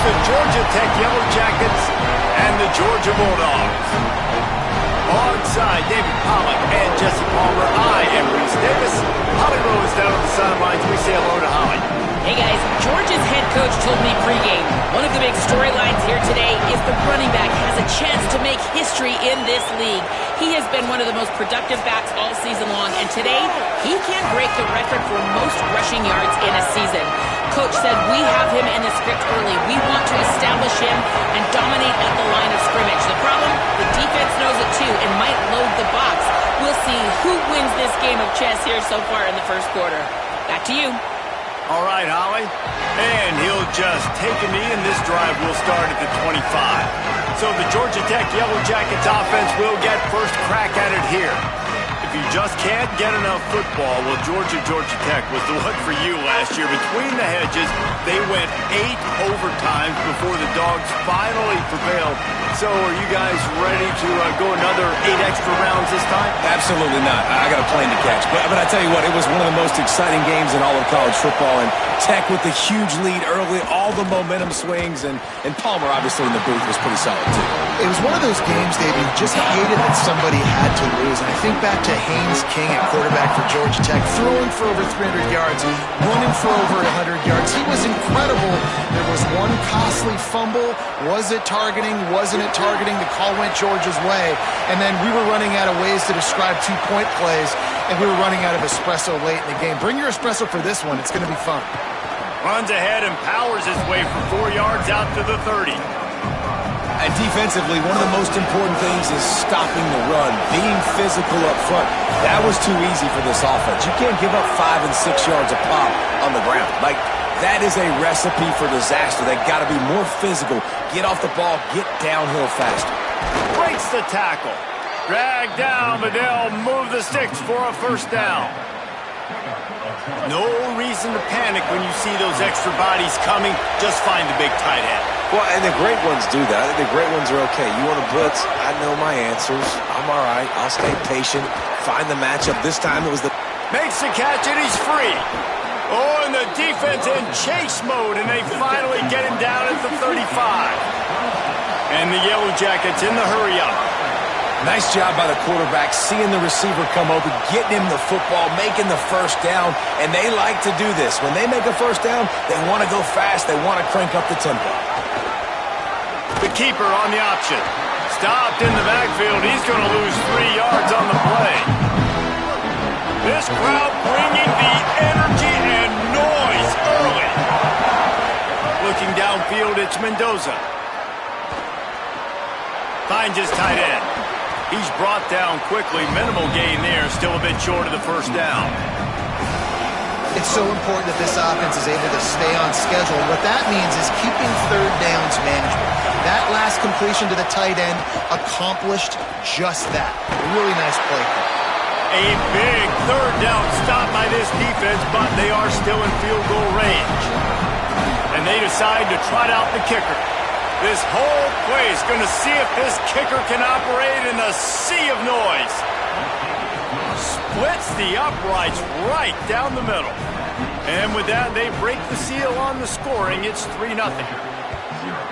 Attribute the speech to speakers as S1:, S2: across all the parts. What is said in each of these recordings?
S1: the Georgia Tech Yellow Jackets and the Georgia Bulldogs. Alongside David Pollack and Jesse Palmer, I am Reese Davis. Holly Rose down on the sidelines. We say hello to Holly.
S2: Hey guys, Georgia's head coach told me pregame, one of the big storylines here today is the running back has a chance to make history in this league. He has been one of the most productive backs all season long, and today, he can break the record for most rushing yards in a season. Coach said, we have him in the script early. We want to establish him and dominate at the line of scrimmage. The problem, the defense knows it too and might load the box. We'll see who wins this game of chess here so far in the first quarter. Back to you.
S1: All right, Holly. And he'll just take a knee, and this drive will start at the 25. So the Georgia Tech Yellow Jackets offense will get first crack at it here. If you just can't get enough football, well, Georgia Tech was the one for you last year. Between the hedges, they went 8 overtimes before the Dogs finally prevailed. So are you guys ready to go another 8 extra rounds this time?
S3: Absolutely not. I got a plane to catch. But I tell you what, it was one of the most exciting games in all of college football. And Tech with the huge lead early, all the momentum swings, and Palmer obviously in the booth was pretty solid too.
S4: It was one of those games, David, you just hated that somebody had to lose. And I think back to Haynes King at quarterback for Georgia Tech, throwing for over 300 yards, running for over 100 yards. He was incredible. There was one costly fumble. Was it targeting? Wasn't it targeting? The call went Georgia's way. And then we were running out of ways to describe two-point plays, and we were running out of espresso late in the game. Bring your espresso for this one. It's going to be fun.
S1: Runs ahead and powers his way for 4 yards out to the 30.
S3: And defensively, one of the most important things is stopping the run, being physical up front. That was too easy for this offense. You can't give up 5 and 6 yards a pop on the ground. Like, that is a recipe for disaster. They got to be more physical, get off the ball, get downhill faster.
S1: Breaks the tackle. Drag down, but they'll move the sticks for a first down. No reason to panic when you see those extra bodies coming. Just find the big tight end.
S3: Well, and the great ones do that. The great ones are okay. You want to blitz? I know my answers. I'm all right. I'll stay patient, find the matchup. This time it was the...
S1: Makes the catch, and he's free. Oh, and the defense in chase mode, and they finally get him down at the 35. And the Yellow Jackets in the hurry-up.
S3: Nice job by the quarterback, seeing the receiver come open, getting him the football, making the first down, and they like to do this. When they make a first down, they want to go fast, they want to crank up the tempo.
S1: The keeper on the option. Stopped in the backfield. He's going to lose 3 yards on the play. This crowd bringing the energy and noise early. Looking downfield, it's Mendoza. Finds his tight end. He's brought down quickly. Minimal gain there. Still a bit short of the first down.
S4: It's so important that this offense is able to stay on schedule. What that means is keeping third downs manageable. That last completion to the tight end accomplished just that. A really nice play call.
S1: A big third down stop by this defense, but they are still in field goal range. And they decide to trot out the kicker. This whole play is going to see if this kicker can operate in a sea of noise. Splits the uprights right down the middle. And with that, they break the seal on the scoring. It's 3-0.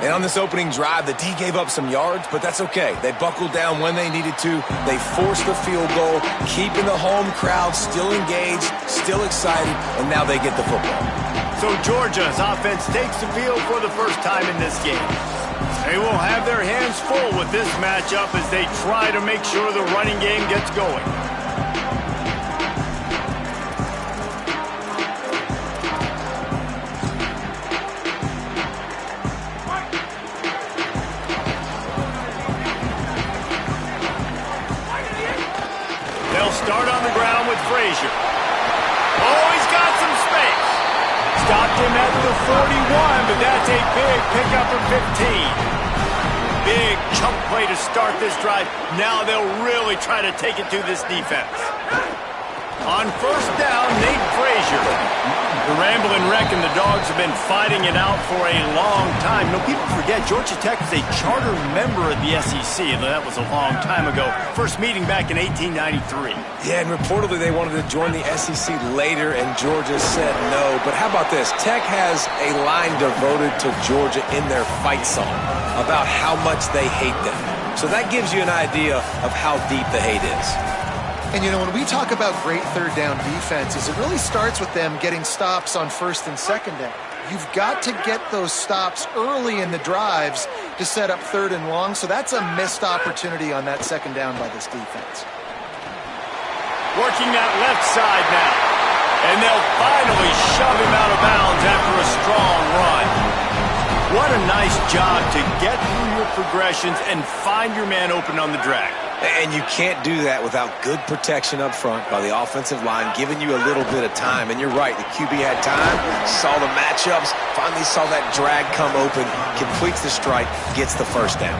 S3: And on this opening drive, the D gave up some yards, but that's okay. They buckled down when they needed to. They forced the field goal, keeping the home crowd still engaged, still excited, and now they get the football.
S1: So Georgia's offense takes the field for the first time in this game. They will have their hands full with this matchup as they try to make sure the running game gets going. They'll start on the ground with Frazier. Oh, he's got some space. Stopped him at the 41, but that's a big pickup of 15. Big chunk play to start this drive. Now they'll really try to take it to this defense. On first down, Nate Frazier. The Ramblin' Wreck and the Dogs have been fighting it out for a long time. You know, people forget Georgia Tech was a charter member of the SEC, and that was a long time ago. First meeting back in 1893.
S3: Yeah, and reportedly they wanted to join the SEC later, and Georgia said no. But how about this? Tech has a line devoted to Georgia in their fight song about how much they hate them. So that gives you an idea of how deep the hate is.
S4: And, you know, when we talk about great third down defenses, it really starts with them getting stops on first and second down. You've got to get those stops early in the drives to set up third and long, so that's a missed opportunity on that second down by this defense.
S1: Working that left side now. And they'll finally shove him out of bounds after a strong run. What a nice job to get through your progressions and find your man open on the drag.
S3: And you can't do that without good protection up front by the offensive line, giving you a little bit of time. And you're right, the QB had time, saw the matchups, finally saw that drag come open, completes the strike, gets the first down.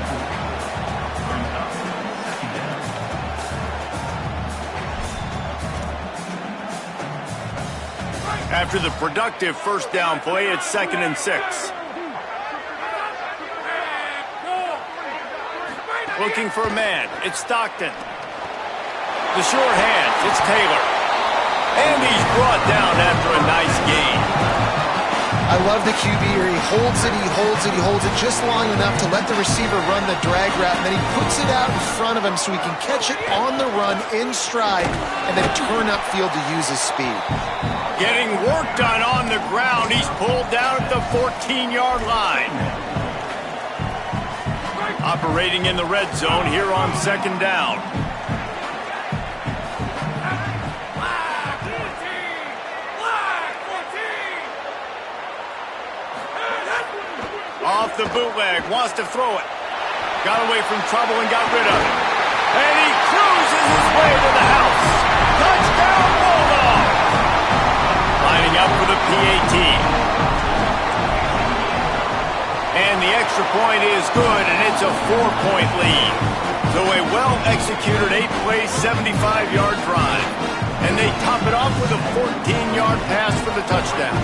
S1: After the productive first down play, it's 2nd and 6. Looking for a man. It's Stockton. The short hands. It's Taylor. And he's brought down after a nice gain.
S4: I love the QB here. He holds it, he holds it, he holds it just long enough to let the receiver run the drag route, and then he puts it out in front of him so he can catch it on the run in stride and then turn upfield to use his speed.
S1: Getting work done on the ground. He's pulled down at the 14-yard line. Operating in the red zone here on 2nd down. Off the bootleg, wants to throw it. Got away from trouble and got rid of it. And he cruises his way to the house. Touchdown, Bulldog! Lining up for the PAT. And the extra point is good, and it's a 4-point lead. So a well-executed 8-play, 75-yard drive. And they top it off with a 14-yard pass for the touchdown.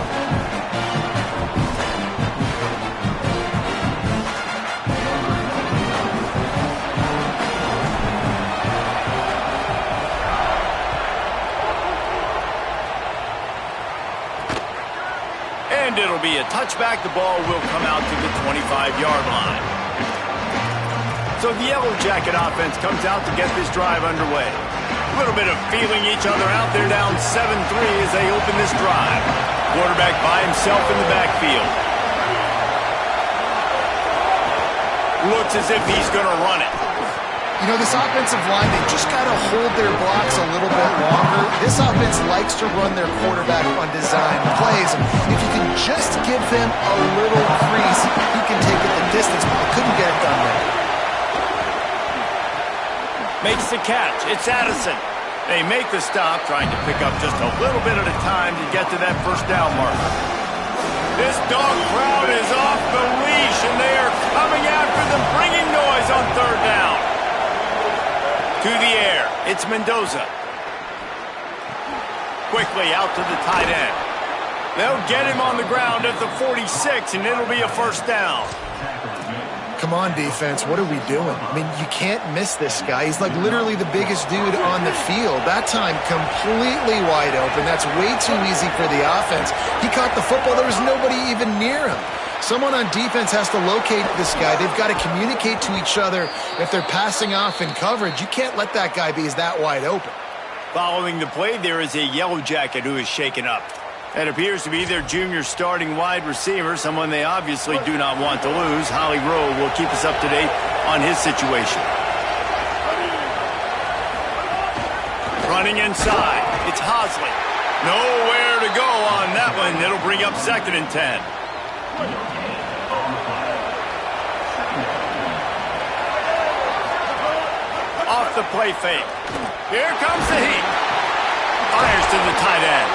S1: And it'll be a touchback. The ball will come out to the 25-yard line. So the Yellow Jacket offense comes out to get this drive underway. A little bit of feeling each other out there, down 7-3 as they open this drive. Quarterback by himself in the backfield. Looks as if he's going to run it.
S4: You know, this offensive line, they just got to hold their blocks a little bit longer. This offense likes to run their quarterback on design plays. And if you can just give them a little crease, he can take it the distance, but they couldn't get it done there.
S1: Makes the catch. It's Addison. They make the stop, trying to pick up just a little bit at a time to get to that first down marker. This dog crowd is off the leash, and they are coming after them, bringing noise on 3rd down. To the air, it's Mendoza. Quickly out to the tight end. They'll get him on the ground at the 46, and it'll be a first down.
S4: Come on, defense, what are we doing? I mean, you can't miss this guy. He's like literally the biggest dude on the field. That time, completely wide open. That's way too easy for the offense. He caught the football. There was nobody even near him. Someone on defense has to locate this guy. They've got to communicate to each other if they're passing off in coverage. You can't let that guy be that wide open.
S1: Following the play, there is a Yellow Jacket who is shaken up. That appears to be their junior starting wide receiver, someone they obviously do not want to lose. Holly Rowe will keep us up to date on his situation. Running inside, it's Hosley. Nowhere to go on that one. It'll bring up 2nd and 10. Off the play fake. Here comes the heat. Fires to the tight end.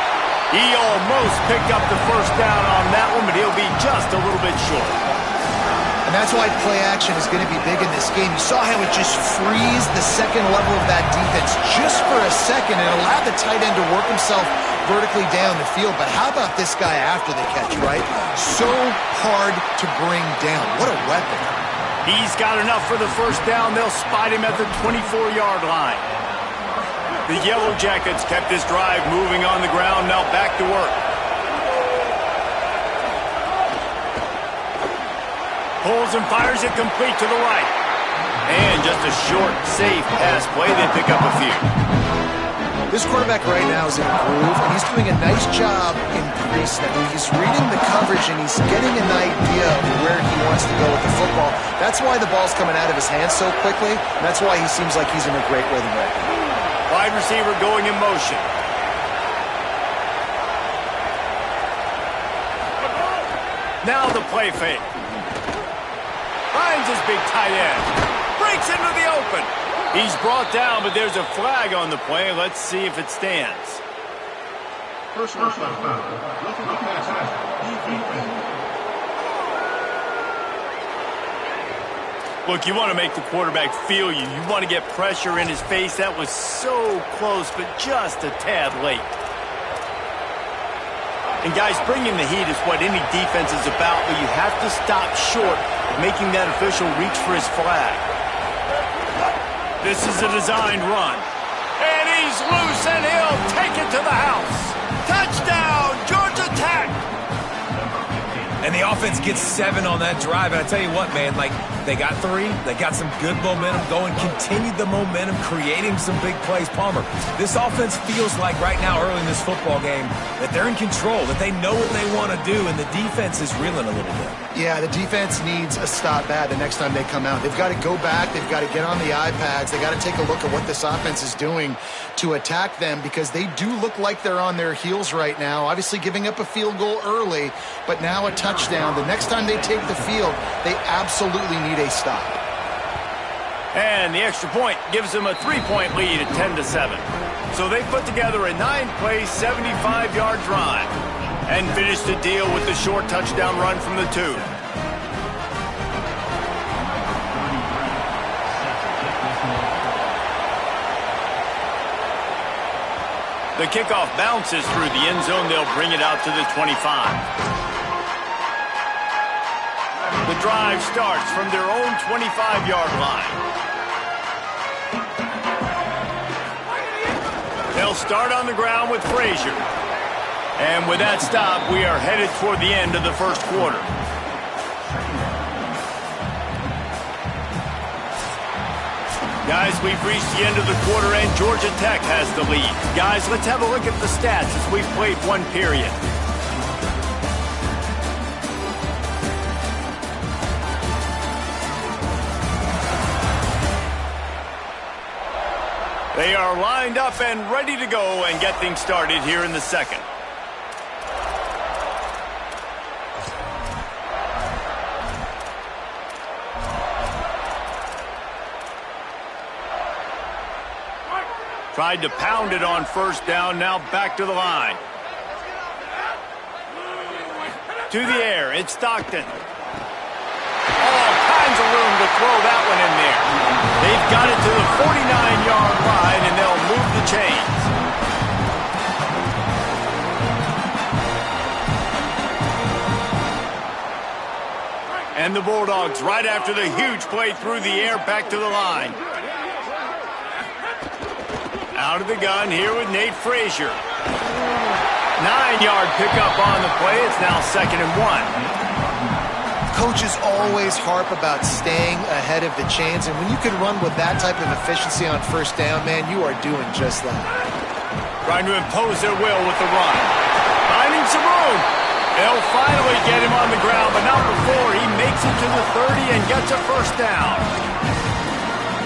S1: He almost picked up the first down on that one, but he'll be just a little bit short.
S4: And that's why play action is going to be big in this game. You saw how it just frees the second level of that defense just for a second and allowed the tight end to work himself vertically down the field. But how about this guy after the catch, right? So hard to bring down. What a weapon.
S1: He's got enough for the first down. They'll spot him at the 24-yard line. The Yellow Jackets kept this drive moving on the ground. Now back to work. Pulls and fires it complete to the right. And just a short, safe pass play. They pick up a few.
S4: This quarterback right now is in a groove, and he's doing a nice job in pre-snap. He's reading the coverage, and he's getting an idea of where he wants to go with the football. That's why the ball's coming out of his hands so quickly, and that's why he seems like he's in a great rhythm right now.
S1: Wide receiver going in motion. Now the play fake. Finds his big tight end. Breaks into the open. He's brought down, but there's a flag on the play. Let's see if it stands.
S5: Personal foul.
S1: Look, you want to make the quarterback feel you. You want to get pressure in his face. That was so close, but just a tad late. And guys, bringing the heat is what any defense is about, but you have to stop short of making that official reach for his flag. This is a designed run. And he's loose, and he'll take it to the house. Touchdown, Georgia Tech!
S3: And the offense gets 7 on that drive. And I tell you what, man, like, they got 3. They got some good momentum going, continued the momentum, creating some big plays. Palmer, this offense feels like right now, early in this football game, that they're in control, that they know what they want to do, and the defense is reeling a little bit.
S4: Yeah, the defense needs a stop bad the next time they come out. They've got to go back. They've got to get on the iPads. They've got to take a look at what this offense is doing to attack them, because they do look like they're on their heels right now. Obviously giving up a field goal early, but now a touchdown. The next time they take the field, they absolutely need a stop.
S1: And the extra point gives them a 3-point lead at 10-7. So they put together a 9-play, 75-yard drive and finished the deal with the short touchdown run from the 2. The kickoff bounces through the end zone. They'll bring it out to the 25. The drive starts from their own 25-yard line. They'll start on the ground with Frazier. And with that stop, we are headed toward the end of the first quarter. Guys, we've reached the end of the quarter, and Georgia Tech has the lead. Guys, let's have a look at the stats as we've played one period. They are lined up and ready to go and get things started here in the second. Tried to pound it on first down, now back to the line. To the air, it's Stockton. All kinds of room to throw that one in there. They've got it to the 49-yard line, and they'll move the chains. And the Bulldogs, right after the huge play through the air, back to the line. Out of the gun here with Nate Frazier. 9-yard pickup on the play. It's now 2nd and 1.
S4: Coaches always harp about staying ahead of the chains, and when you can run with that type of efficiency on first down, man, you are doing just that.
S1: Trying to impose their will with the run. Finding some room. They'll finally get him on the ground, but not before he makes it to the 30 and gets a first down.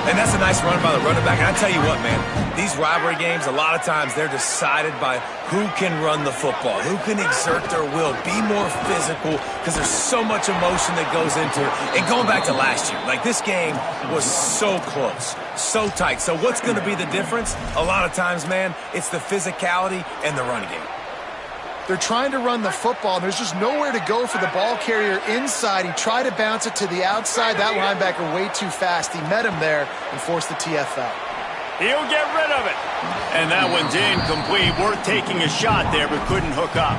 S3: And that's a nice run by the running back. And I tell you what, man, these rivalry games, a lot of times they're decided by who can run the football, who can exert their will, be more physical, because there's so much emotion that goes into it. And going back to last year, like, this game was so close, so tight. So what's going to be the difference? A lot of times, man, it's the physicality and the run game.
S4: They're trying to run the football, and there's just nowhere to go for the ball carrier inside. He tried to bounce it to the outside. That linebacker way too fast. He met him there and forced the TFL.
S1: He'll get rid of it. And that one's incomplete. Worth taking a shot there, but couldn't hook up.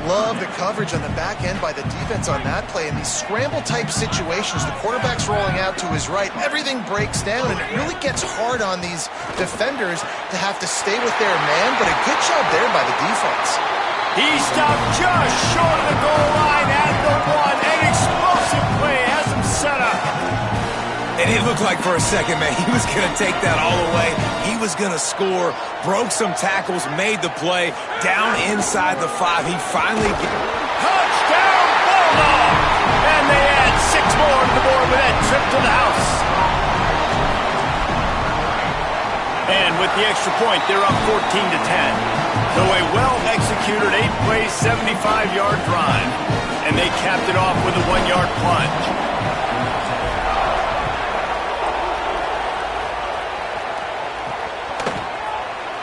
S4: Love the coverage on the back end by the defense on that play. In these scramble-type situations, the quarterback's rolling out to his right. Everything breaks down, and it really gets hard on these defenders to have to stay with their man, but a good job there by the defense.
S1: He stopped just short of the goal line at the one. An explosive play has him set up.
S3: And it looked like for a second, man, he was going to take that all away. He was going to score, broke some tackles, made the play, down inside the 5. He finally
S1: Touchdown, Bulldog! And they add 6 more to the board with that trip to the house. And with the extra point, they're up 14-10. So a well-executed 8-play, 75-yard drive. And they capped it off with a 1-yard plunge.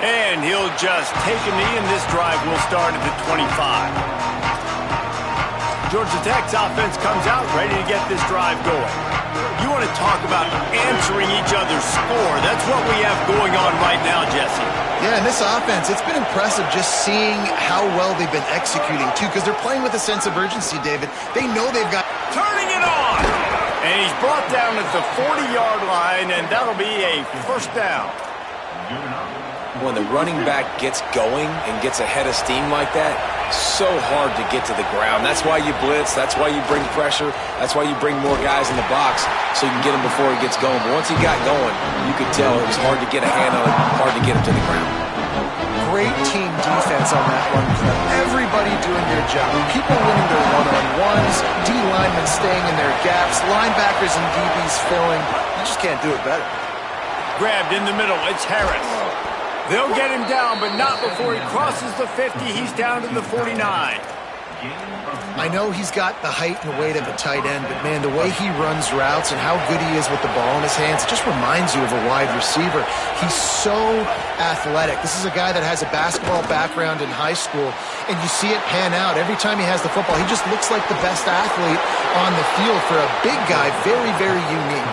S1: And he'll just take a knee, and this drive will start at the 25. Georgia Tech's offense comes out ready to get this drive going. You want to talk about answering each other's score. That's what we have going on right now, Jesse.
S4: Yeah, and this offense, it's been impressive just seeing how well they've been executing, too, because they're playing with a sense of urgency, David. They know they've got...
S1: Turning it on! And he's brought down at the 40-yard line, and that'll be a first down.
S3: when the running back gets going and gets ahead of steam like that, so hard to get to the ground. That's why you blitz. That's why you bring pressure. That's why you bring more guys in the box so you can get him before he gets going. But once he got going, you could tell it was hard to get a hand on it, hard to get him to the ground.
S4: Great team defense on that run play. Everybody doing their job. People winning their one-on-ones, D-linemen staying in their gaps, linebackers and DBs filling. You just can't do it better.
S1: Grabbed in the middle. It's Harris. They'll get him down, but not before he crosses the 50. He's down to the 49.
S4: I know he's got the height and weight of a tight end, but, man, the way he runs routes and how good he is with the ball in his hands, it just reminds you of a wide receiver. He's so athletic. This is a guy that has a basketball background in high school, and you see it pan out. Every time he has the football, he just looks like the best athlete on the field for a big guy. Very, very unique.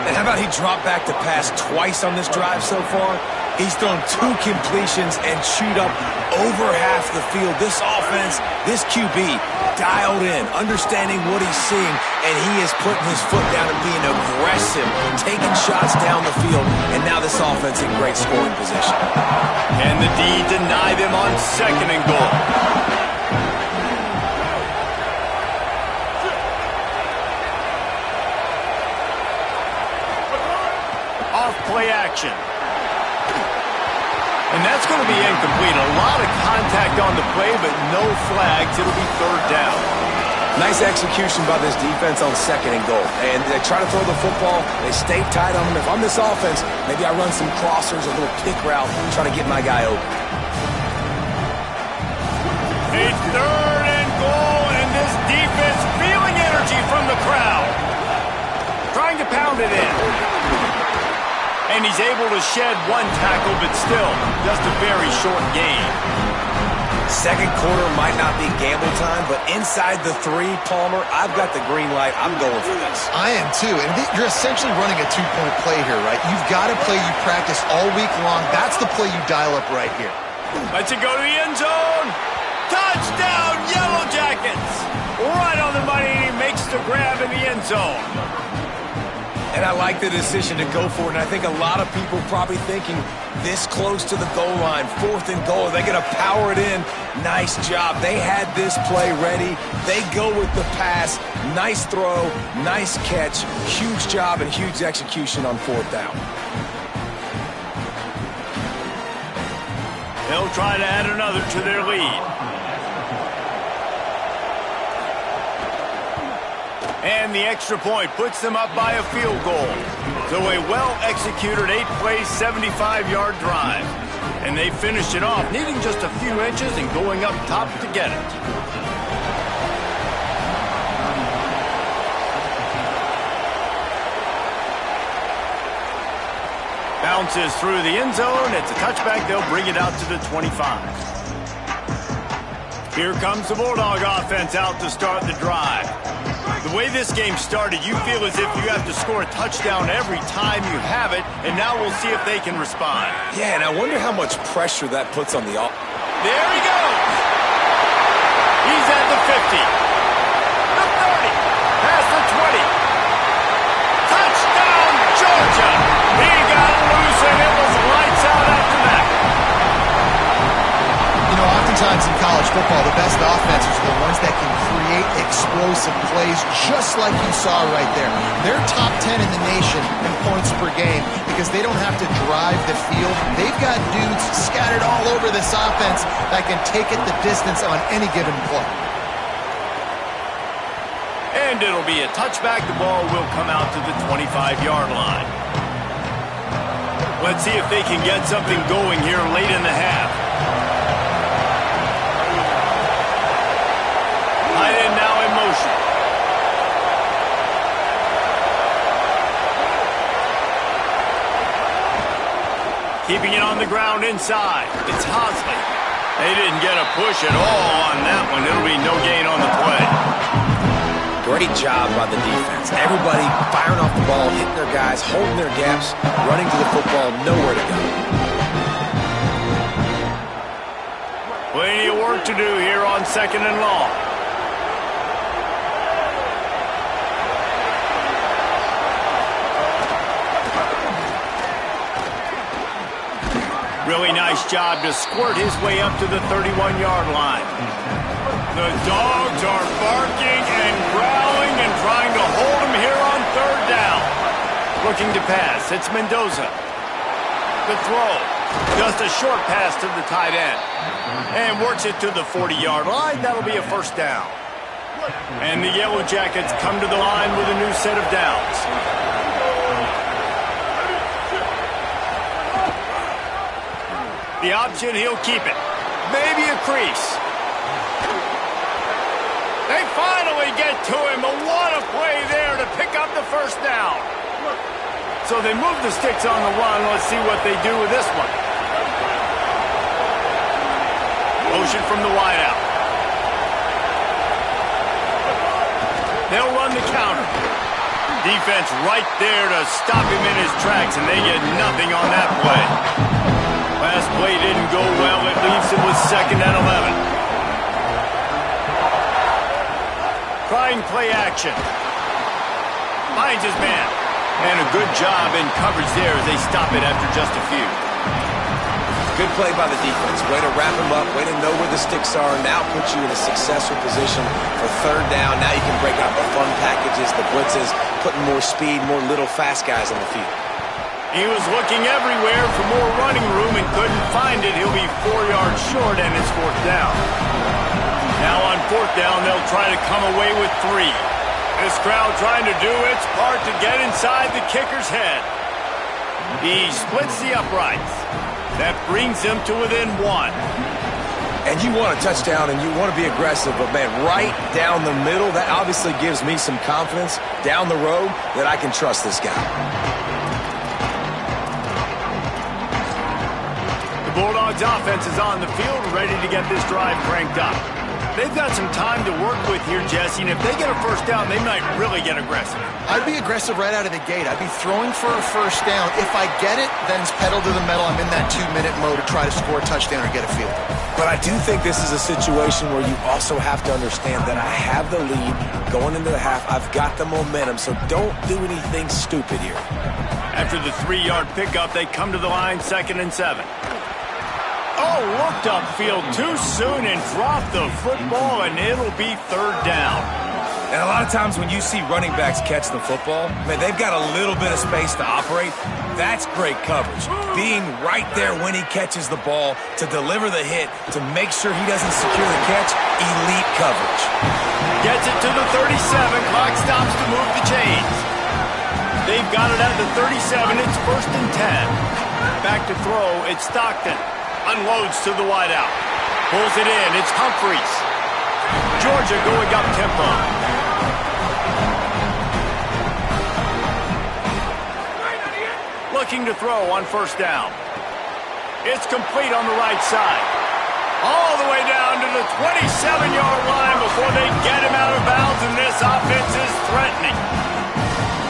S3: And how about he dropped back to pass twice on this drive so far? He's thrown 2 completions and chewed up over half the field. This offense, this QB, dialed in, understanding what he's seeing, and he is putting his foot down and being aggressive, taking shots down the field, and now this offense in great scoring position.
S1: And the D deny them on 2nd and goal. Off play action. And that's going to be incomplete. A lot of contact on the play, but no flags. It'll be 3rd down.
S3: Nice execution by this defense on 2nd and goal. And they try to throw the football. They stay tight on him. If I'm this offense, maybe I run some crossers, a little pick route, try to get my guy open.
S1: It's 3rd and goal, and this defense feeling energy from the crowd. Trying to pound it in. And he's able to shed 1 tackle, but still, just a very short game.
S3: Second quarter might not be gamble time, but inside the 3, Palmer, I've got the green light. I'm going for this.
S4: I am too. And you're essentially running a 2-point play here, right? You've got a play you practice all week long. That's the play you dial up right here.
S1: Let's it go to the end zone. Touchdown, Yellow Jackets. Right on the money, and he makes the grab in the end zone.
S3: And I like the decision to go for it, and I think a lot of people probably thinking this close to the goal line, 4th and goal, are they going to power it in? Nice job. They had this play ready. They go with the pass. Nice throw, nice catch, huge job and huge execution on 4th down.
S1: They'll try to add another to their lead. And the extra point puts them up by a field goal. So a well-executed 8-play, 75-yard drive. And they finished it off, needing just a few inches and going up top to get it. Bounces through the end zone. It's a touchback. They'll bring it out to the 25. Here comes the Bulldog offense out to start the drive. The way this game started, you feel as if you have to score a touchdown every time you have it, and now we'll see if they can respond.
S3: Yeah, and I wonder how much pressure that puts on the offense.
S1: There he goes. He's at the 50. The 30. Past the 20. Touchdown, Georgia. He got loose, and it was lights out after that.
S4: You know, oftentimes in college football, the best offenses are the ones that can create explosive plays, just like you saw right there. They're top 10 in the nation in points per game because they don't have to drive the field. They've got dudes scattered all over this offense that can take it the distance on any given play.
S1: And it'll be a touchback. The ball will come out to the 25-yard line. Let's see if they can get something going here late in the half. Tight end now in motion. Keeping it on the ground inside. It's Hosley. They didn't get a push at all on that one. It'll be no gain on the play.
S3: Great job by the defense. Everybody firing off the ball, hitting their guys, holding their gaps, running to the football, nowhere to go.
S1: Plenty of work to do here on 2nd and long. Really nice job to squirt his way up to the 31-yard line. The Dogs are barking and growling and trying to hold him here on 3rd down. Looking to pass. It's Mendoza. The throw. Just a short pass to the tight end. And works it to the 40-yard line. That'll be a 1st down. And the Yellow Jackets come to the line with a new set of downs. The option, he'll keep it. Maybe a crease. They finally get to him, but what a play there to pick up the 1st down. So they move the sticks on the run. Let's see what they do with this one. Motion from the wideout. They'll run the counter. Defense right there to stop him in his tracks, and they get nothing on that play. Last play didn't go well. It leaves him with 2nd and 11. Trying play action. Finds his man. And a good job in coverage there as they stop it after just a few.
S3: Good play by the defense. Way to wrap him up. Way to know where the sticks are. Now put you in a successful position for 3rd down. Now you can break out the fun packages, the blitzes, putting more speed, more little fast guys on the field.
S1: He was looking everywhere for more running room and couldn't find it. He'll be 4 yards short, and it's 4th down. Now on 4th down, they'll try to come away with 3. This crowd trying to do its part to get inside the kicker's head. He splits the uprights. That brings him to within 1.
S3: And you want a touchdown and you want to be aggressive, but man, right down the middle, that obviously gives me some confidence down the road that I can trust this guy.
S1: The Bulldogs offense is on the field, ready to get this drive cranked up. They've got some time to work with here, Jesse, and if they get a 1st down, they might really get aggressive.
S4: I'd be aggressive right out of the gate. I'd be throwing for a 1st down. If I get it, then it's pedal to the metal. I'm in that 2-minute mode to try to score a touchdown or get a field.
S3: But I do think this is a situation where you also have to understand that I have the lead going into the half. I've got the momentum, so don't do anything stupid here.
S1: After the 3-yard pickup, they come to the line 2nd and 7. Oh, looked upfield too soon and dropped the football, and it'll be 3rd down.
S6: And a lot of times when you see running backs catch the football, man, they've got a little bit of space to operate. That's great coverage. Being right there when he catches the ball to deliver the hit, to make sure he doesn't secure the catch, elite coverage.
S1: Gets it to the 37. Clock stops to move the chains. They've got it at the 37. It's 1st and 10. Back to throw. It's Stockton. Unloads to the wideout. Pulls it in. It's Humphreys. Georgia going up tempo. Looking to throw on 1st down. It's complete on the right side. All the way down to the 27-yard line before they get him out of bounds, and this offense is threatening.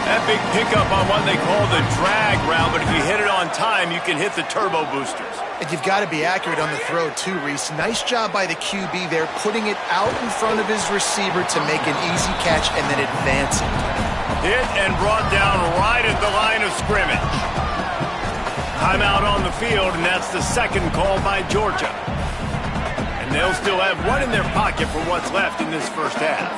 S1: That big pickup on what they call the drag route, but if you hit it on time, you can hit the turbo boosters.
S4: And you've got to be accurate on the throw, too, Reese. Nice job by the QB there, putting it out in front of his receiver to make an easy catch and then advancing.
S1: Hit and brought down right at the line of scrimmage. Timeout on the field, and that's the second call by Georgia. And they'll still have one in their pocket for what's left in this first half.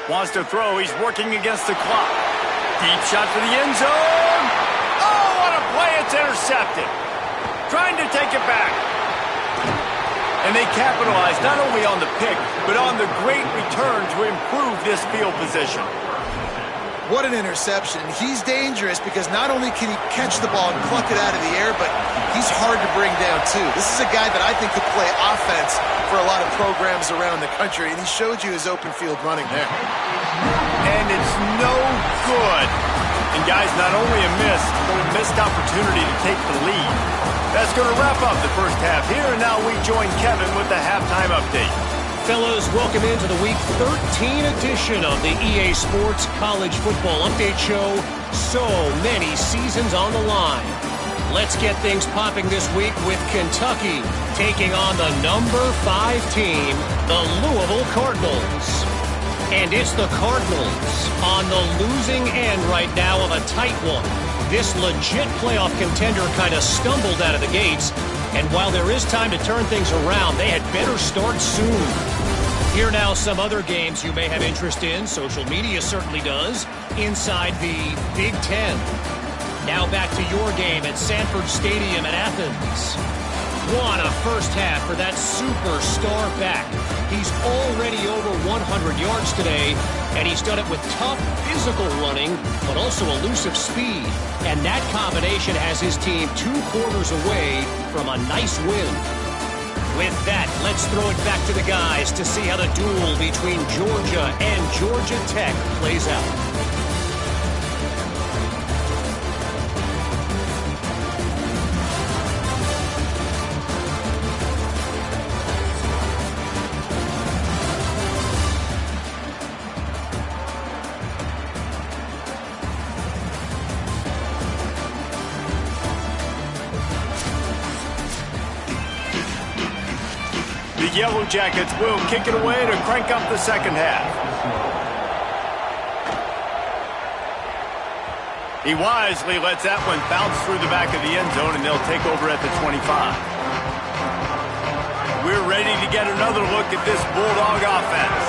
S1: Wants to throw. He's working against the clock. Deep shot for the end zone. Oh, what a play. It's intercepted. Trying to take it back. And they capitalize not only on the pick, but on the great return to improve this field position.
S4: What an interception. He's dangerous because not only can he catch the ball and pluck it out of the air, but he's hard to bring down, too. This is a guy that I think could play offense for a lot of programs around the country, and he showed you his open field running there.
S1: And it's no good. And, guys, not only a miss, but a missed opportunity to take the lead. That's going to wrap up the first half here, and now we join Kevin with the halftime update.
S7: Fellas, welcome into the Week 13 edition of the EA Sports College Football Update Show. So many seasons on the line. Let's get things popping this week with Kentucky taking on the number 5 team, the Louisville Cardinals. And it's the Cardinals on the losing end right now of a tight one. This legit playoff contender kind of stumbled out of the gates. And while there is time to turn things around, they had better start soon. Here now some other games you may have interest in. Social media certainly does. Inside the Big Ten. Now back to your game at Sanford Stadium in Athens. What a first half for that superstar back. He's already over 100 yards today, and he's done it with tough physical running, but also elusive speed. And that combination has his team 2 quarters away from a nice win. With that, let's throw it back to the guys to see how the duel between Georgia and Georgia Tech plays out.
S1: The Yellow Jackets will kick it away to crank up the second half. He wisely lets that one bounce through the back of the end zone, and they'll take over at the 25. We're ready to get another look at this Bulldog offense.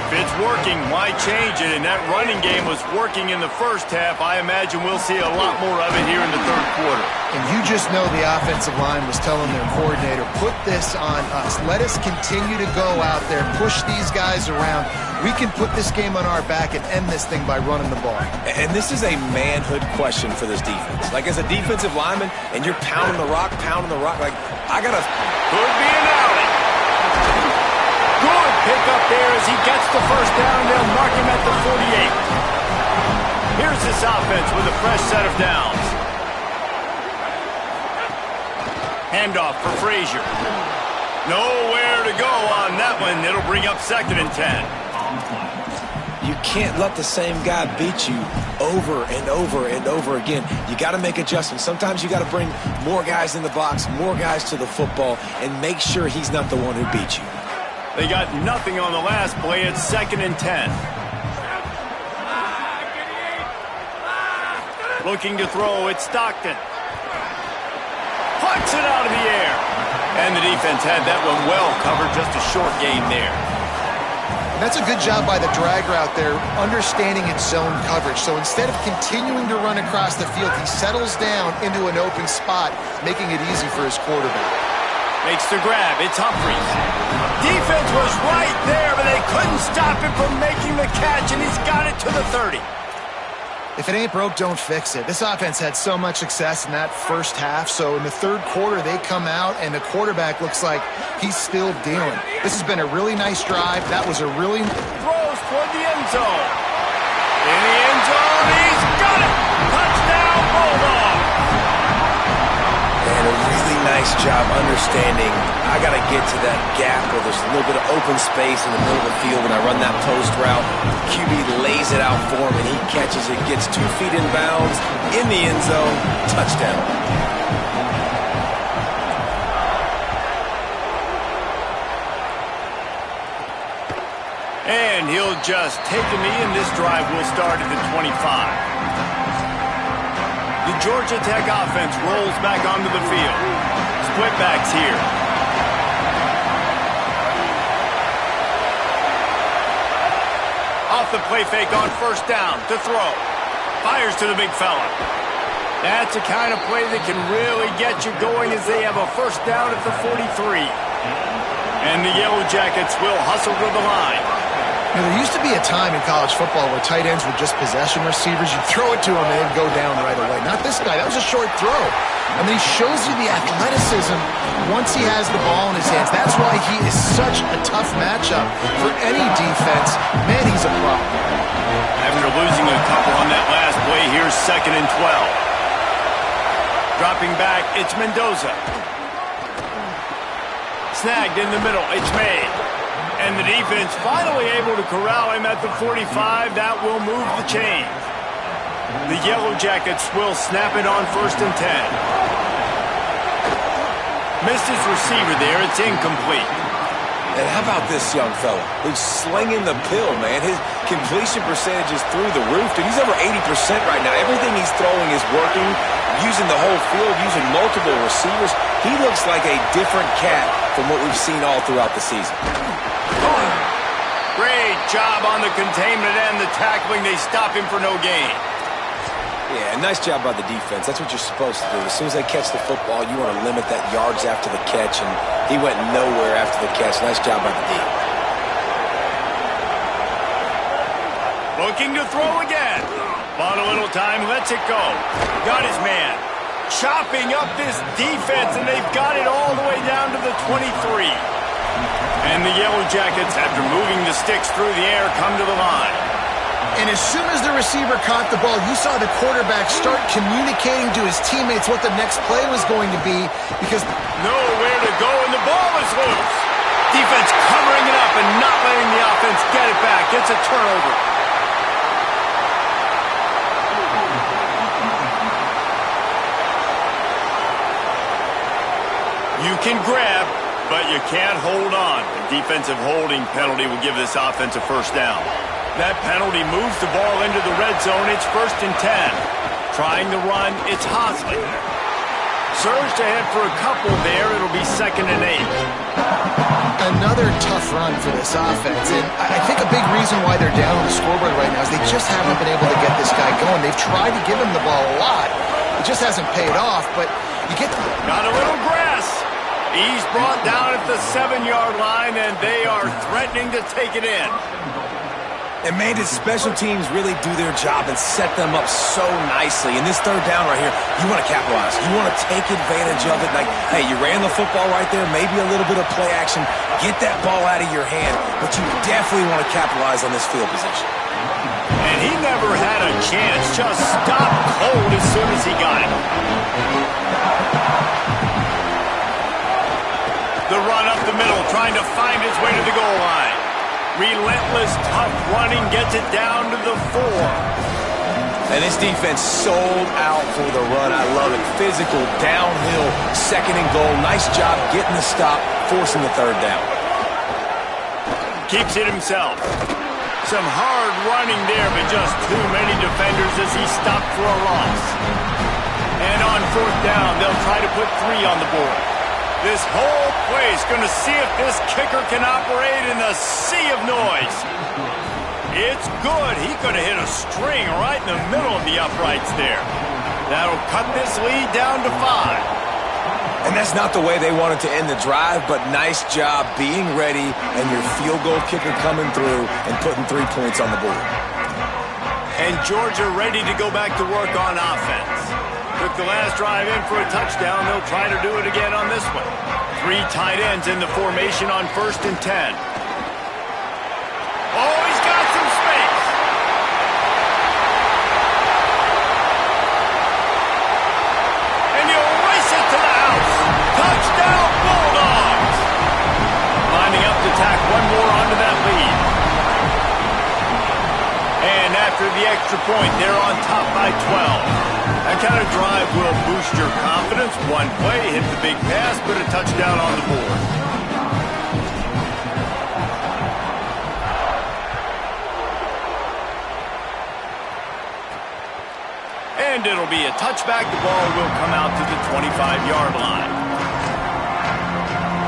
S1: If it's working, why change it? And that running game was working in the first half. I imagine we'll see a lot more of it here in the third quarter.
S4: And you just know the offensive line was telling their coordinator, put this on us. Let us continue to go out there, push these guys around. We can put this game on our back and end this thing by running the ball.
S3: And this is a manhood question for this defense. Like, as a defensive lineman, and you're pounding the rock, like, I got to...
S1: Could be an alley. Good pick up there as he gets the first down. They'll mark him at the 48. Here's this offense with a fresh set of downs. Handoff for Frazier. Nowhere to go on that one. It'll bring up 2nd and 10.
S3: You can't let the same guy beat you over and over and over again. You got to make adjustments. Sometimes you got to bring more guys in the box, more guys to the football, and make sure he's not the one who beat you.
S1: They got nothing on the last play. It's 2nd and 10. Looking to throw. It's Stockton. Puts it out of the air. And the defense had that one well covered. Just a short gain there.
S4: And that's a good job by the drag route there, understanding its zone coverage. So instead of continuing to run across the field, he settles down into an open spot, making it easy for his quarterback.
S1: Makes the grab. It's Humphries. Defense was right there, but they couldn't stop him from making the catch, and he's got it to the 30.
S4: If it ain't broke, don't fix it. This offense had so much success in that first half, so in the third quarter, they come out, and the quarterback looks like he's still dealing. This has been a really nice drive. That was a really...
S1: Throws toward the end zone. In the end zone, he's got it! Touchdown, Bulldog!
S6: a really nice job understanding I got to get to that gap where there's a little bit of open space in the middle of the field when I run that post route. QB lays it out for him, and he catches it, gets 2 feet in bounds, in the end zone, touchdown.
S1: And he'll just take a knee, and this drive will start at the 25. The Georgia Tech offense rolls back onto the field. Split backs here. Off the play fake on first down to throw. Fires to the big fella. That's the kind of play that can really get you going as they have a first down at the 43. And the Yellow Jackets will hustle to the line.
S4: You know, there used to be a time in college football where tight ends were just possession receivers. You throw it to him and they'd go down right away. Not this guy. That was a short throw. I mean, he shows you the athleticism once he has the ball in his hands. That's why he is such a tough matchup for any defense. Man, he's a problem.
S1: After losing a couple on that last play, here's 2nd and 12. Dropping back, it's Mendoza. Snagged in the middle, it's made. And the defense finally able to corral him at the 45. That will move the chains. The Yellow Jackets will snap it on 1st and 10. Missed his receiver there. It's incomplete.
S6: And how about this young fella who's slinging the pill, man? His completion percentage is through the roof. Dude, he's over 80% right now. Everything he's throwing is working, using the whole field, using multiple receivers. He looks like a different cat from what we've seen all throughout the season.
S1: Great job on the containment and the tackling. They stop him for no gain.
S6: Yeah, nice job by the defense. That's what you're supposed to do. As soon as they catch the football, you want to limit that yards after the catch, and he went nowhere after the catch. Nice job by the D.
S1: Looking to throw again. Bought a little time, lets it go. Got his man. Chopping up this defense, and they've got it all the way down to the 23. And the Yellow Jackets, after moving the sticks through the air, come to the line.
S4: And as soon as the receiver caught the ball, you saw the quarterback start communicating to his teammates what the next play was going to be because
S1: nowhere to go, and the ball is loose. Defense covering it up and not letting the offense get it back. It's a turnover. You can grab, but you can't hold on. A defensive holding penalty will give this offense a first down. That penalty moves the ball into the red zone. It's 1st and 10. Trying to run, it's Hosley. Surged ahead for a couple there. It'll be 2nd and 8.
S4: Another tough run for this offense. And I think a big reason why they're down on the scoreboard right now is they just haven't been able to get this guy going. They've tried to give him the ball a lot. It just hasn't paid off, but you get...
S1: Got a little grass. He's brought down at the 7-yard line, and they are threatening to take it in.
S6: And, man, did special teams really do their job and set them up so nicely. In this 3rd down right here, you want to capitalize. You want to take advantage of it. Like, hey, you ran the football right there, maybe a little bit of play action. Get that ball out of your hand, but you definitely want to capitalize on this field position.
S1: And he never had a chance. Just stopped cold as soon as he got it. The run up the middle, trying to find his way to the goal line. Relentless, tough running, gets it down to the 4.
S6: And this defense sold out for the run. I love it. Physical, downhill, 2nd and goal. Nice job getting the stop, forcing the 3rd down.
S1: Keeps it himself. Some hard running there, but just too many defenders as he stopped for a loss. And on 4th down, they'll try to put 3 on the board. This whole play is going to see if this kicker can operate in a sea of noise. It's good. He could have hit a string right in the middle of the uprights there. That'll cut this lead down to 5.
S6: And that's not the way they wanted to end the drive, but nice job being ready and your field goal kicker coming through and putting 3 points on the board.
S1: And Georgia ready to go back to work on offense. Took the last drive in for a touchdown. They'll try to do it again on this one. 3 tight ends in the formation on 1st and 10. Oh, he's got some space. And he'll race it to the house. the extra point. They're on top by 12. That kind of drive will boost your confidence. One play, hit the big pass, put a touchdown on the board. And it'll be a touchback. The ball will come out to the 25-yard line.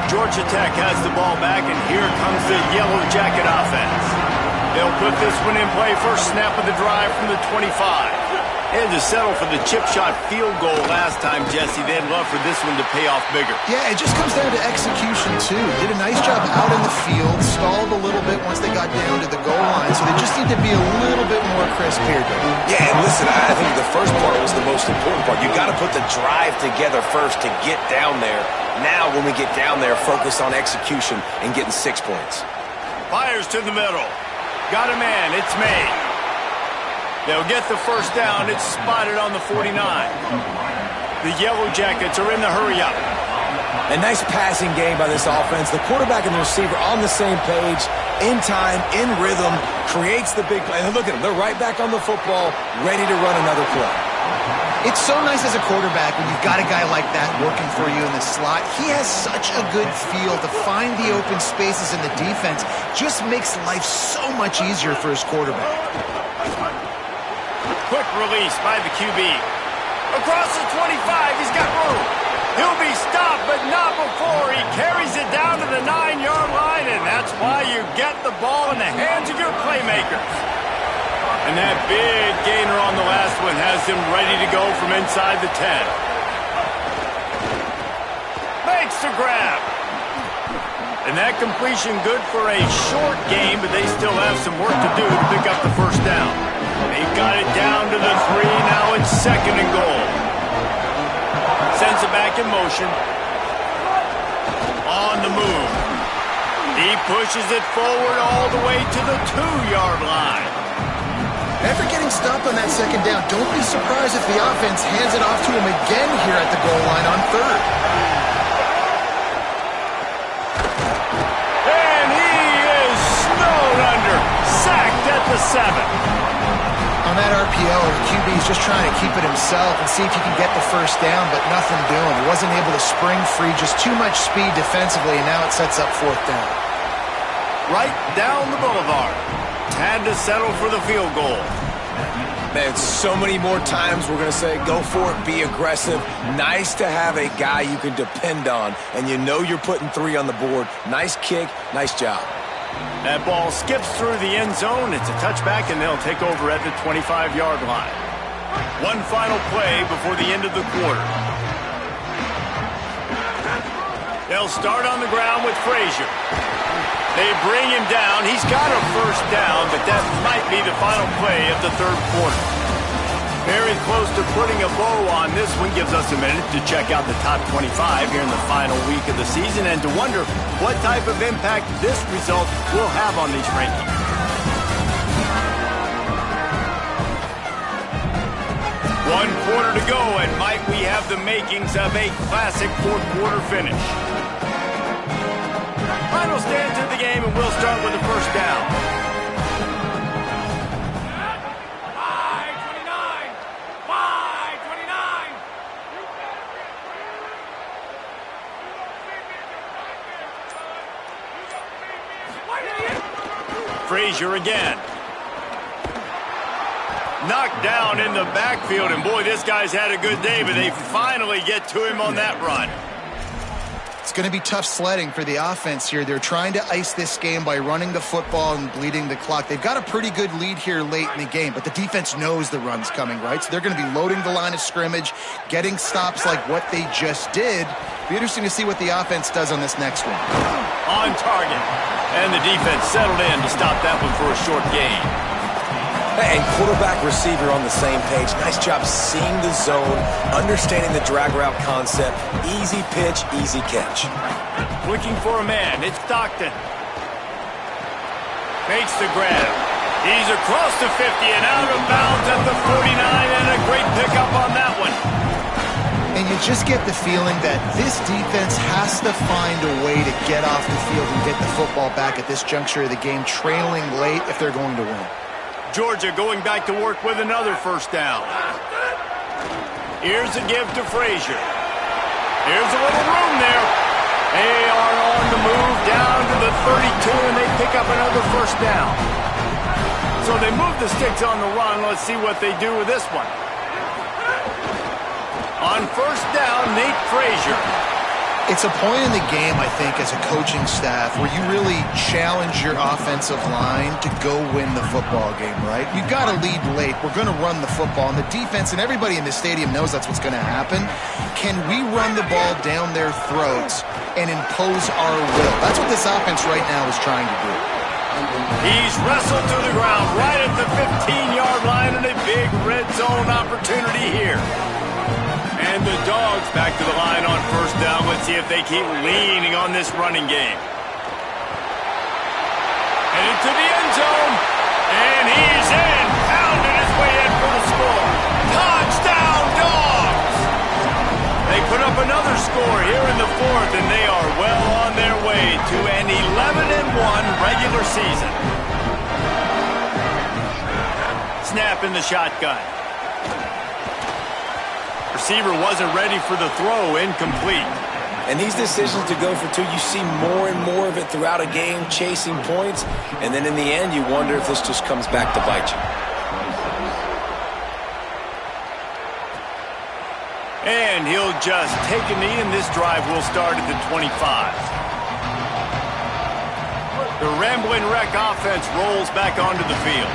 S1: Georgia Tech has the ball back, and here comes the Yellow Jacket offense. They'll put this one in play. First snap of the drive from the 25. They had to settle for the chip shot field goal last time, Jesse. They'd love for this one to pay off bigger.
S4: Yeah, it just comes down to execution, too. Did a nice job out in the field, stalled a little bit once they got down to the goal line, so they just need to be a little bit more crisp here, Dave.
S3: Yeah, and listen, I think the first part was the most important part. You got to put the drive together first to get down there. Now, when we get down there, focus on execution and getting 6 points.
S1: Fires to the middle. Got a man. It's made. They'll get the first down. It's spotted on the 49. The Yellow Jackets are in the hurry-up.
S3: A nice passing game by this offense. The quarterback and the receiver on the same page, in time, in rhythm, creates the big play. And look at them. They're right back on the football, ready to run another play.
S4: It's so nice as a quarterback when you've got a guy like that working for you in the slot. He has such a good feel to find the open spaces in the defense. Just makes life so much easier for his quarterback.
S1: Quick release by the QB. Across the 25, he's got room. He'll be stopped, but not before he carries it down to the 9-yard line, and that's why you get the ball in the hands of your playmakers. And that big gainer on the last one has him ready to go from inside the 10. Makes the grab. And that completion good for a short game, but they still have some work to do to pick up the first down. They've got it down to the 3, now it's 2nd and goal. Sends it back in motion. On the move. He pushes it forward all the way to the 2-yard line.
S4: After getting stopped on that 2nd down, don't be surprised if the offense hands it off to him again here at the goal line on 3rd.
S1: And he is snowed under. Sacked at the 7.
S4: On that RPO, the QB is just trying to keep it himself and see if he can get the first down, but nothing doing. He wasn't able to spring free, just too much speed defensively, and now it sets up 4th down.
S1: Right down the boulevard. Had to settle for the field goal.
S3: Man, so many more times we're going to say, go for it, be aggressive. Nice to have a guy you can depend on, and you know you're putting 3 on the board. Nice kick, nice job.
S1: That ball skips through the end zone. It's a touchback, and they'll take over at the 25-yard line. One final play before the end of the quarter. They'll start on the ground with Frazier. They bring him down. He's got a first down, but that might be the final play of the 3rd quarter. Very close to putting a bow on this one. Gives us a minute to check out the top 25 here in the final week of the season and to wonder what type of impact this result will have on these rankings. One quarter to go, and might we have the makings of a classic 4th quarter finish. Final stand to the game, and we'll start with the first down.
S6: 529! 529!
S1: Frazier again. Knocked down in the backfield, and boy, this guy's had a good day, but they finally get to him on that run.
S4: It's going to be tough sledding for the offense here. They're trying to ice this game by running the football and bleeding the clock. They've got a pretty good lead here late in the game, but the defense knows the run's coming, right? So they're going to be loading the line of scrimmage, getting stops like what they just did. Be interesting to see what the offense does on this next one.
S1: On target. And the defense settled in to stop that one for a short gain.
S3: And quarterback receiver on the same page. Nice job seeing the zone, understanding the drag route concept. Easy pitch, easy catch.
S1: Looking for a man. It's Stockton. Makes the grab. He's across the 50 and out of bounds at the 49, and a great pickup on that one.
S4: And you just get the feeling that this defense has to find a way to get off the field and get the football back at this juncture of the game, trailing late if they're going to win.
S1: Georgia going back to work with another first down. Here's a give to Frazier. Here's a little room there. They are on the move down to the 32, and they pick up another first down. So they move the sticks on the run. Let's see what they do with this one. On first down, Nate Frazier.
S4: It's a point in the game, I think, as a coaching staff where you really challenge your offensive line to go win the football game, right? You've got to lead late. We're going to run the football. And the defense and everybody in the stadium knows that's what's going to happen. Can we run the ball down their throats and impose our will? That's what this offense right now is trying to do.
S1: He's wrestled to the ground right at the 15-yard line, and a big red zone opportunity here. And the Dogs back to the line on first down. Let's see if they keep leaning on this running game. And into the end zone. And he's in. Pounded his way in for the score. Touchdown, Dogs! They put up another score here in the fourth, and they are well on their way to an 11-1 regular season. Snap in the shotgun. Receiver wasn't ready for the throw, incomplete.
S3: And these decisions to go for two, you see more and more of it throughout a game, chasing points, and then in the end, you wonder if this just comes back to bite you.
S1: And he'll just take a knee, and this drive will start at the 25. The Rambling Wreck offense rolls back onto the field.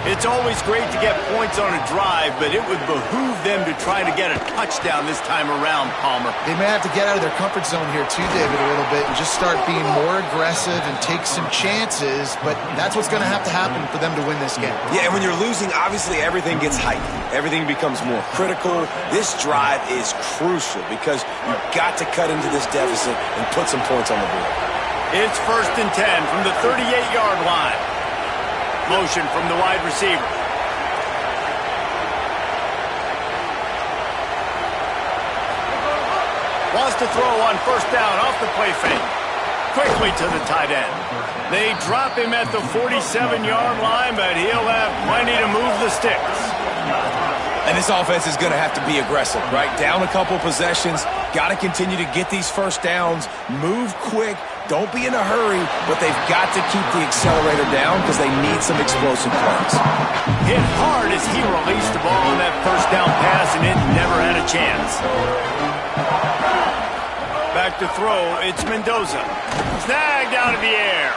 S1: It's always great to get points on a drive, but it would behoove them to try to get a touchdown this time around, Palmer.
S4: They may have to get out of their comfort zone here too, David, a little bit and just start being more aggressive and take some chances, but that's what's going to happen for them to win this game.
S3: Yeah, and when you're losing, obviously everything gets heightened. Everything becomes more critical. This drive is crucial because you've got to cut into this deficit and put some points on the board.
S1: It's 1st and 10 from the 38-yard line. Motion from the wide receiver. Wants to throw on first down off the play fake. Quickly to the tight end. They drop him at the 47-yard line, but he'll have plenty to move the sticks.
S3: And this offense is going to have to be aggressive, right? Down a couple possessions. Got to continue to get these first downs. Move quick. Don't be in a hurry, but they've got to keep the accelerator down because they need some explosive plays.
S1: Hit hard as he released the ball on that first down pass, and it never had a chance. Back to throw, it's Mendoza. Snagged out of the air.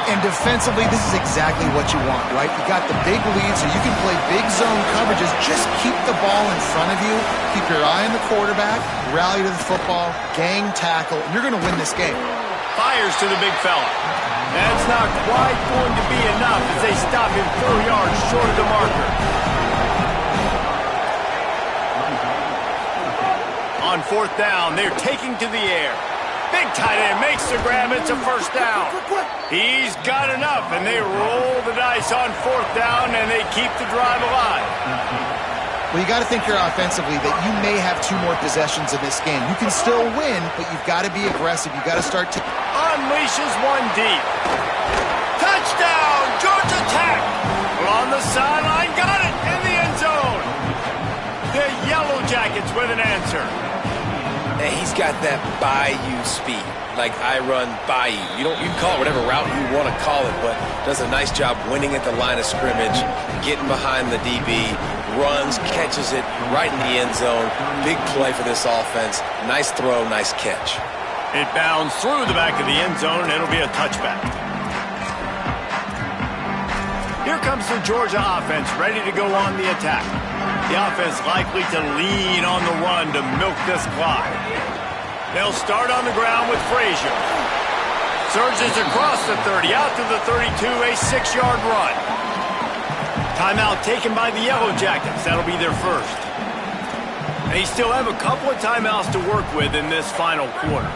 S4: And defensively, this is exactly what you want, right? You got the big lead, so you can play big zone coverages. Just keep the ball in front of you. Keep your eye on the quarterback. Rally to the football. Gang tackle. And you're going to win this game.
S1: Fires to the big fella. That's not quite going to be enough as they stop him 4 yards short of the marker. On fourth down, they're taking to the air. Big tight end makes the grab. It's a first down. He's got enough, and they roll the dice on fourth down, and they keep the drive alive.
S4: Well, you got to think here offensively that you may have 2 more possessions in this game. You can still win, but you've got to be aggressive. You've got to start to...
S1: Unleashes one deep. Touchdown, Georgia Tech. On the sideline, got it in the end zone. The Yellow Jackets with an answer.
S3: And he's got that bayou speed, like I run bayou. You can call it whatever route you want to call it, but does a nice job winning at the line of scrimmage, getting behind the DB, runs, catches it right in the end zone. Big play for this offense. Nice throw, nice catch.
S1: It bounds through the back of the end zone, and it'll be a touchback. Here comes the Georgia offense, ready to go on the attack. The offense likely to lean on the run to milk this clock. They'll start on the ground with Frazier. Surges across the 30, out to the 32, a 6-yard run. Timeout taken by the Yellow Jackets. That'll be their first. They still have a couple of timeouts to work with in this final quarter.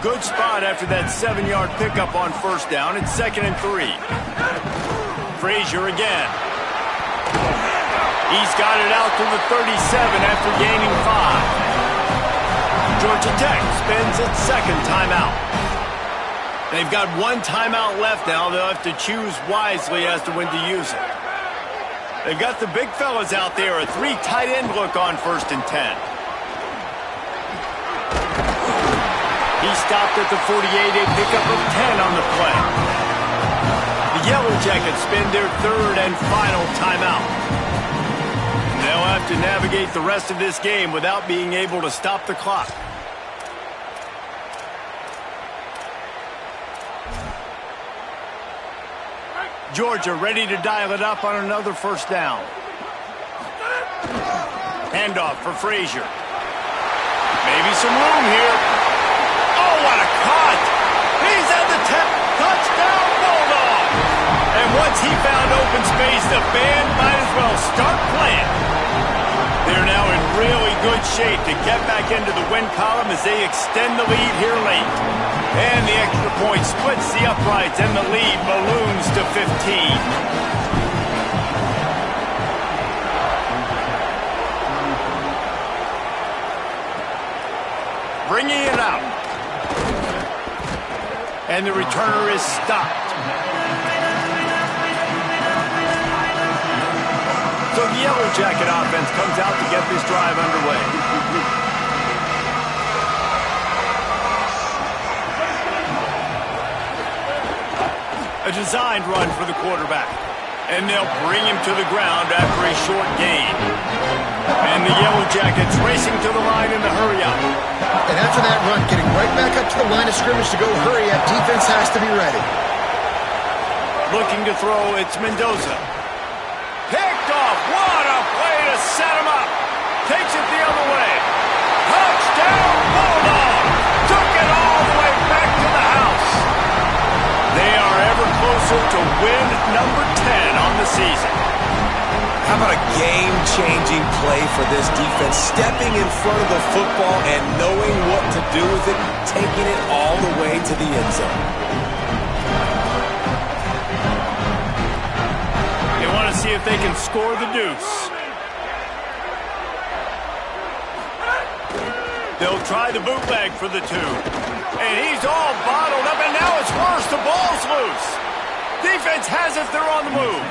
S1: Good spot after that 7-yard pickup on first down. It's 2nd and 3. Frazier again. He's got it out to the 37 after gaining 5. Georgia Tech spends its second timeout. They've got one timeout left now. They'll have to choose wisely as to when to use it. They've got the big fellas out there. A 3 tight end look on 1st and 10. He stopped at the 48, a pickup of 10 on the play. The Yellow Jackets spend their 3rd and final timeout. They'll have to navigate the rest of this game without being able to stop the clock. Georgia ready to dial it up on another 1st down. Handoff for Frazier. Maybe some room here. Oh, what a cut! He's at the 10. Touchdown, Bulldog! And once he found open space, the band might as well start playing. They're now in really good shape to get back into the win column as they extend the lead here late. And the extra point splits the uprights and the lead balloons to 15. Bringing it out. And the returner is stopped. So the Yellow Jacket offense comes out to get this drive underway. A designed run for the quarterback. And they'll bring him to the ground after a short gain. And the Yellow Jackets racing to the line in the hurry-up.
S4: And after that run, getting right back up to the line of scrimmage to go hurry-up, defense has to be ready.
S1: Looking to throw, it's Mendoza. Picked off. What a play to set him up. Takes it the other way. Touchdown, Bulldog. Took it all the way back to the house. They are ever closer to win number 10 on the season.
S3: How about a game-changing play for this defense? Stepping in front of the football and knowing what to do with it, taking it all the way to the end zone.
S1: They want to see if they can score the deuce. They'll try the bootleg for the 2. And he's all bottled up, and now it's worse. The ball's loose. Defense has it. They're on the move.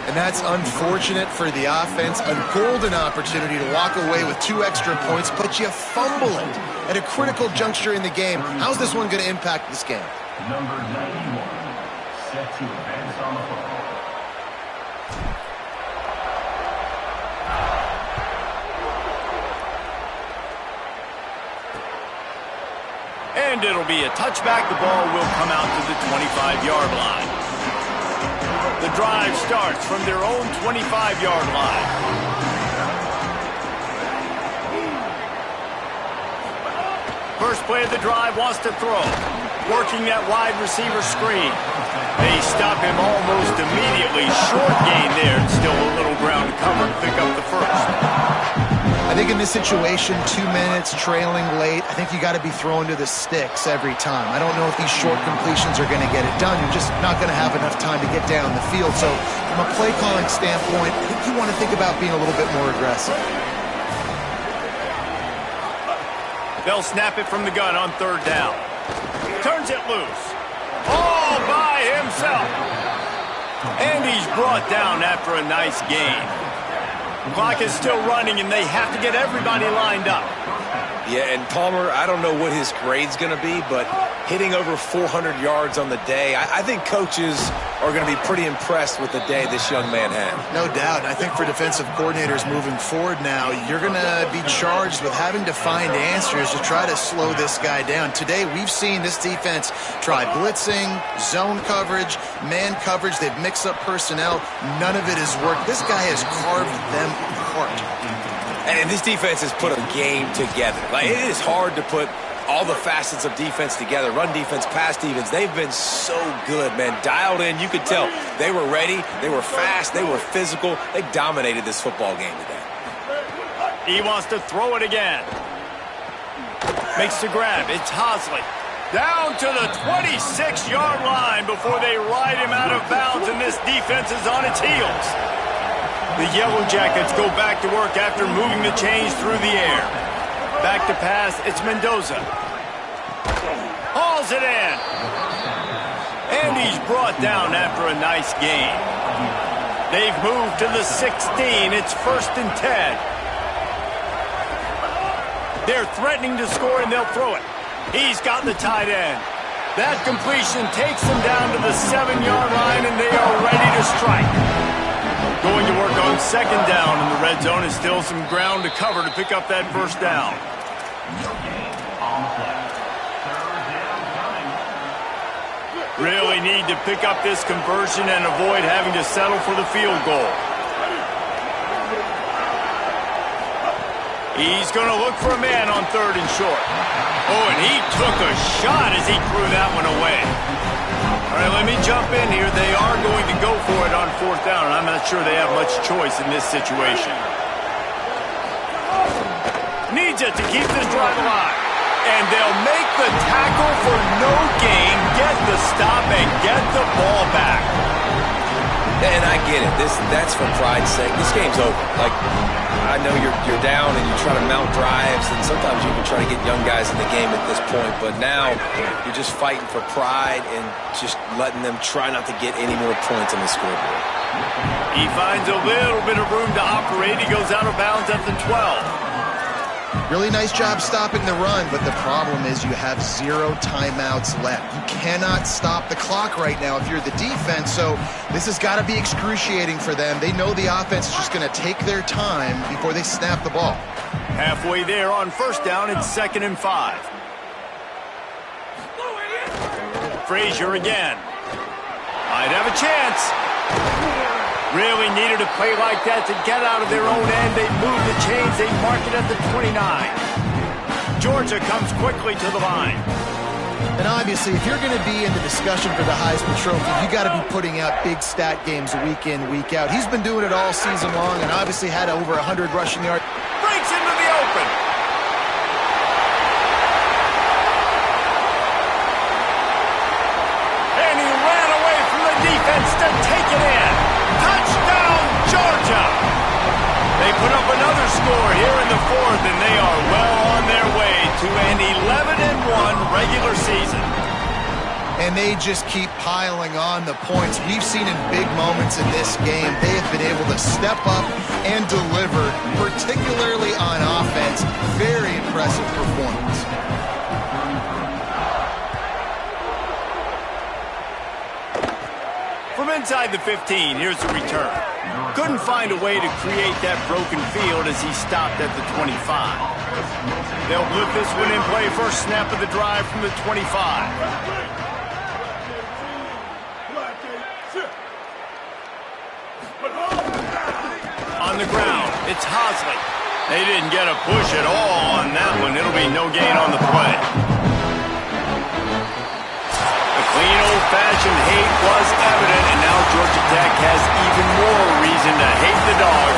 S4: And that's unfortunate for the offense. A golden opportunity to walk away with 2 extra points, but you fumble it at a critical juncture in the game. How's this one going to impact this game?
S5: Number 91, set to advance on the football.
S1: And it'll be a touchback. The ball will come out to the 25-yard line. The drive starts from their own 25-yard line. First play of the drive, wants to throw. Working that wide receiver screen. They stop him almost immediately. Short gain there. And still a little ground to cover to pick up the first.
S4: I think in this situation, 2 minutes, trailing late, I think you got to be throwing to the sticks every time. I don't know if these short completions are going to get it done. You're just not going to have enough time to get down the field. So from a play calling standpoint, I think you want to think about being a little bit more aggressive.
S1: They'll snap it from the gun on 3rd down. Turns it loose. All by himself. And he's brought down after a nice gain. Clock is still running, and they have to get everybody lined up.
S3: Yeah, and Palmer, I don't know what his grade's going to be, but hitting over 400 yards on the day, I think coaches are going to be pretty impressed with the day this young man had.
S4: No doubt. And I think for defensive coordinators moving forward now, you're going to be charged with having to find answers to try to slow this guy down. Today, we've seen this defense try blitzing, zone coverage, man coverage. They've mixed up personnel. None of it has worked. This guy has carved them apart.
S3: And this defense has put a game together. Like, it is hard to put all the facets of defense together. Run defense, pass defense. They've been so good, man. Dialed in. You could tell they were ready. They were fast. They were physical. They dominated this football game today.
S1: He wants to throw it again. Makes the grab. It's Hosley. Down to the 26-yard line before they ride him out of bounds, and this defense is on its heels. The Yellow Jackets go back to work after moving the chains through the air. Back to pass, it's Mendoza. Hauls it in. And he's brought down after a nice gain. They've moved to the 16. It's 1st and 10. They're threatening to score, and they'll throw it. He's got the tight end. That completion takes them down to the 7-yard line, and they are ready to strike. Going to work on 2nd down, and the red zone is still some ground to cover to pick up that 1st down. Really need to pick up this conversion and avoid having to settle for the field goal. He's going to look for a man on 3rd and short. Oh, and he took a shot as he threw that one away. All right, let me jump in here. They are going to go for it on 4th down, and I'm not sure they have much choice in this situation. Needs it to keep this drive alive. And they'll make the tackle for no gain, get the stop, and get the ball back.
S3: And I get it. That's for pride's sake. This game's over. Like, I know you're down and you try to mount drives, and sometimes you can try to get young guys in the game at this point. But now you're just fighting for pride and just letting them try not to get any more points on the scoreboard.
S1: He finds a little bit of room to operate. He goes out of bounds at the 12.
S4: Really nice job stopping the run, but the problem is you have 0 timeouts left. You cannot stop the clock right now if you're the defense, so this has got to be excruciating for them. They know the offense is just going to take their time before they snap the ball.
S1: Halfway there on 1st down, it's 2nd and 5. Frazier again. Might have a chance. Really needed a play like that to get out of their own end. They move the chains. They mark it at the 29. Georgia comes quickly to the line.
S4: And obviously, if you're going to be in the discussion for the Heisman Trophy, you got to be putting out big stat games week in, week out. He's been doing it all season long and obviously had over 100 rushing yards.
S1: Breaks into the open. And he ran away from the defense to take it in. Touchdown, Georgia! They put up another score here in the 4th, and they are well on their way to an 11-1 regular season.
S4: And they just keep piling on the points. We've seen in big moments in this game, they have been able to step up and deliver, particularly on offense. Very impressive performance.
S1: From inside the 15, here's the return. Couldn't find a way to create that broken field as he stopped at the 25. They'll blitz this one in play. First snap of the drive from the 25. On the ground, it's Hosley. They didn't get a push at all on that one. It'll be no gain on the play. Clean old-fashioned hate was evident, and now Georgia Tech has even more reason to hate the Dogs.